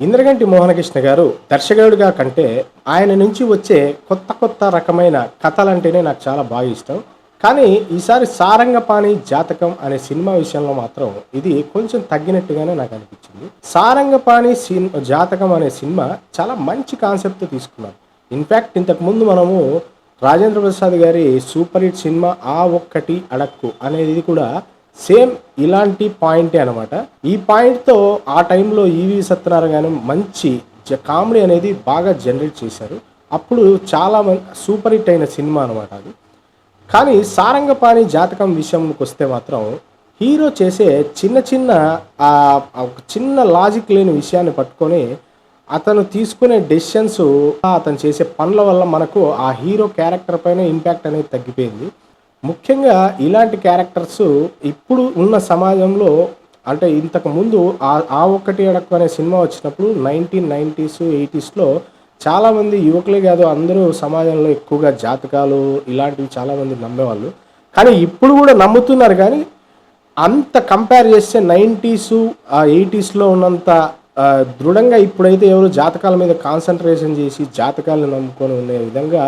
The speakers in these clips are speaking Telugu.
ఇంద్రగంటి మోహనకృష్ణ గారు దర్శకుడిగా కంటే ఆయన నుంచి వచ్చే కొత్త కొత్త రకమైన కథలంటేనే నాకు చాలా బాగా ఇష్టం. కానీ ఈసారి 'సారంగపాణి జాతకం' అనే సినిమా విషయంలో మాత్రం ఇది కొంచెం తగ్గినట్టుగానే నాకు అనిపించింది. 'సారంగపాణి జాతకం' అనే సినిమా చాలా మంచి కాన్సెప్ట్ తీసుకున్నారు. ఇన్‌ఫాక్ట్ ఇంతకుముందు మనము రాజేంద్ర ప్రసాద్ గారి సూపర్ హిట్ సినిమా 'ఆ ఒక్కటి అడక్కు' అనేది కూడా సేమ్ ఇలాంటి పాయింటే అనమాట. ఈ పాయింట్‌తో ఆ టైంలో ఈవీవి సత్యనారాయణ గారు మంచి కామెడీ అనేది బాగా జనరేట్ చేశారు. అప్పుడు చాలా సూపర్ హిట్ అయిన సినిమా అనమాట అది. కానీ 'సారంగపాణి జాతకం' విషయంకొస్తే మాత్రం హీరో చేసే చిన్న చిన్న ఒక చిన్న లాజిక్ లేని విషయాన్ని పట్టుకొని అతను తీసుకునే డెసిషన్స్, అతను చేసే పనుల వల్ల మనకు ఆ హీరో క్యారెక్టర్ పైన ఇంపాక్ట్ అనేది తగ్గిపోయింది. ముఖ్యంగా ఇలాంటి క్యారెక్టర్స్ ఇప్పుడు ఉన్న సమాజంలో అంటే ఇంతకుముందు 'ఆ ఒక్కటి అడక్కు' అనే సినిమా వచ్చినప్పుడు 1990s, 80sలో చాలామంది యువకులే కాదు అందరూ సమాజంలో ఎక్కువగా జాతకాలు ఇలాంటివి చాలామంది నమ్మేవాళ్ళు. కానీ ఇప్పుడు కూడా నమ్ముతున్నారు కానీ అంత కంపేర్ చేస్తే 90s, 80sలో ఉన్నంత దృఢంగా ఇప్పుడైతే ఎవరు జాతకాల మీద కాన్సన్ట్రేషన్ చేసి జాతకాలను నమ్ముకొని ఉండే విధంగా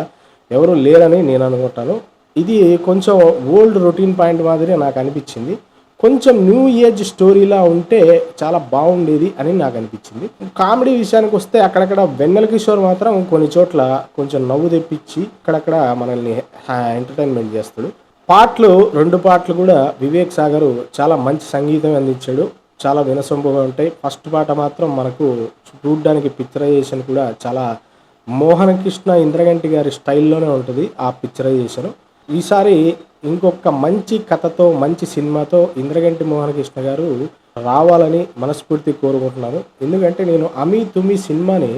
ఎవరు లేరని నేను అనుకుంటాను. ఇది కొంచెం ఓల్డ్ రొటీన్ పాయింట్ మాదిరి నాకు అనిపించింది. కొంచెం న్యూ ఏజ్ స్టోరీలా ఉంటే చాలా బాగుండేది అని నాకు అనిపించింది. కామెడీ విషయానికి వస్తే అక్కడక్కడ వెన్నెల కిషోర్ మాత్రం కొన్ని చోట్ల కొంచెం నవ్వు తెప్పించి అక్కడక్కడ మనల్ని ఎంటర్టైన్మెంట్ చేస్తాడు. పాటలు 2 పాటలు కూడా వివేక్ సాగర్ చాలా మంచి సంగీతం అందించాడు. చాలా వినసొంపుగా ఉంటాయి. ఫస్ట్ పాట మాత్రం మనకు చూడడానికి పిక్చరైజేషన్ కూడా చాలా మోహనకృష్ణ ఇంద్రగంటి గారి స్టైల్లోనే ఉంటుంది ఆ పిక్చరైజేషన్. ఈసారి ఇంకొక మంచి కథతో మంచి సినిమాతో ఇంద్రగంటి మోహనకృష్ణ గారు రావాలని మనస్ఫూర్తి కోరుకుంటున్నాను. ఎందుకంటే నేను 'అమీ తుమి' సినిమాని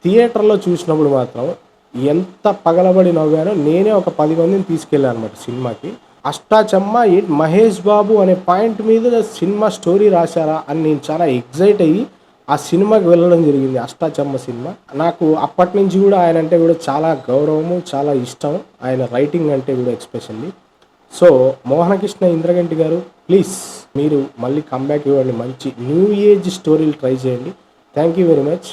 థియేటర్లో చూసినప్పుడు మాత్రం ఎంత పగలబడి నవ్వానో నేనే ఒక 10 మందిని తీసుకెళ్ళాను అనమాట సినిమాకి. అష్టాచమ్మ మహేష్ బాబు అనే పాయింట్ మీద సినిమా స్టోరీ రాశారా అని నేను చాలా ఎగ్జైట్ అయ్యి ఆ సినిమాకి వెళ్ళడం జరిగింది. అష్టాచమ్మ సినిమా నాకు అప్పటి నుంచి కూడా ఆయన అంటే కూడా చాలా గౌరవము, చాలా ఇష్టం. ఆయన రైటింగ్ అంటే కూడా ఎక్స్పెషల్లీ. సో మోహనకృష్ణ ఇంద్రగంటి గారు ప్లీజ్ మీరు మళ్ళీ కంబ్యాక్ ఇవ్వండి. మంచి న్యూ ఏజ్ స్టోరీలు ట్రై చేయండి. Thank you very much.